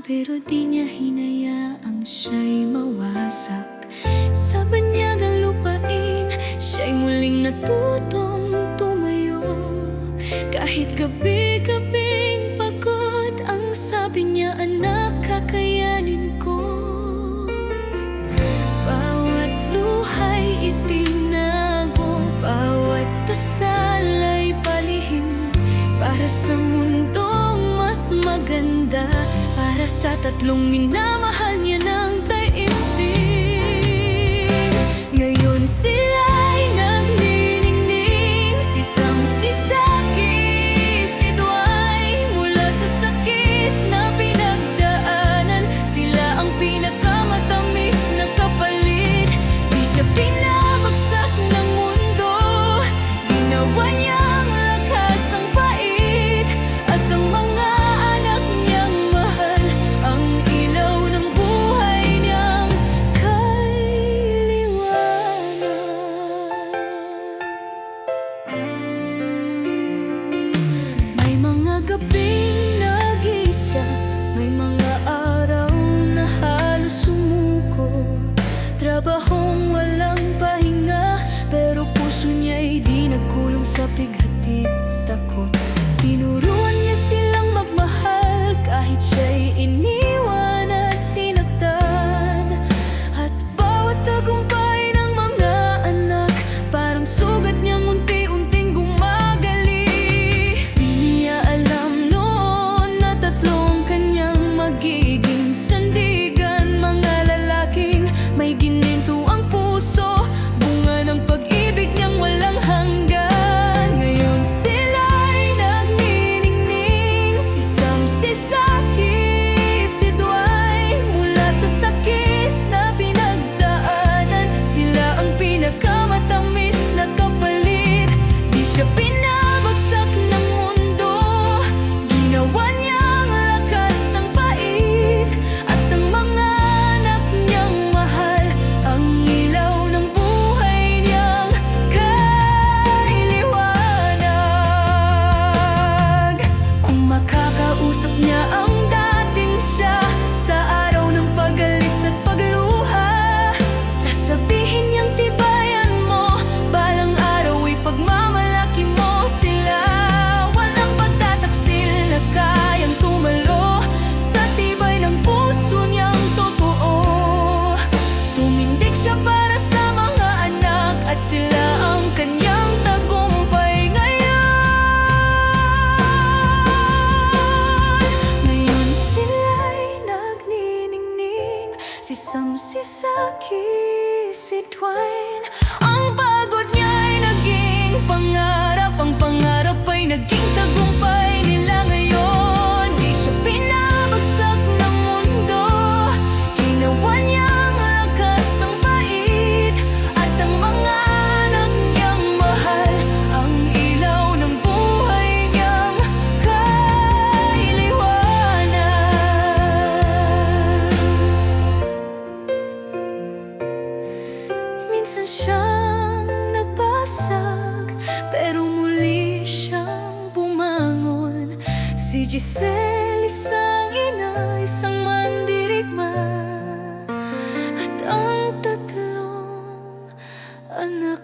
pero di niya hinayaang siya'y mawasak. Sa banyagang lupain, siya'y muling natutong tumayo. Kahit gabi-gabing pagod, ang sabi niya, anak, kakayanin ko. Bawat luha'y itinago, bawat dasal ay palihim, para sa mundong mas maganda, para sa tatlong minamahal niya ng daigdig. Ngayon sila'y nagniningning, si Sam, si Saki, si Dwight. Mula sa sakit na pinagdaanan, sila ang pinakamatamis na kapalit. Di siya pinabagsak ng mundo, ginawa niyang lakas ang pait. At ang mga anak niyang mahal, ang ilaw ng buhay niyang kay liwanag. May mga gabing nag-iisa, may mga araw na halos sumuko. Trabahong walang pahinga, pero puso niya'y di nagkulong sa pighatid takot. Tinuruan niya silang magmahal, kahit siya'y iniwan at sinaktan. At bawat tagumpay ng mga anak, parang sugat niyang unti-unting gumagali. Di niya alam noon na tatlong kanyang magiging sandigan, mga lalaking may gininto ang puso, bunga ng pag-ibig niyang walang hanggan. Ngayon sila'y nagniningning, si Sam, si Saki, si Dwight. Mula sa sakit na pinagdaanan, sila ang pinakamatamis na kapalit. Di siya pinabagsak ng mundo, ginawa niyang lakas ang pait. At ang mga anak niyang mahal, ang ilaw ng buhay niyang kay liwanag. Kung makakausap niya ang dating siya sa araw ng pag-alis at pagluha, sasabihin niyang tibayan mo, balang araw ay pagmamalaki mo sila. Walang pagtataksil na kayang tumalo sa tibay ng puso niyang totoo. Tumindig siya para sa mga anak, at sila ang kanyang tagumpay ngayon. Ngayon sila'y nagniningning, si Sam, si Saki, si Dwight. Ang pagod niya'y naging pangarap, ang pangarap ay naging tagumpay nila ngayon. Di siya pinabagsak ng mundo, ginawa niyang lakas ang pait. At ang mga anak niyang mahal, ang ilaw ng buhay niyang kay liwanag. Minsan siyang nabasag, pero muli siyang bumangon. Si Giselle, isang ina, isang mandirigma, at ang tatlong anak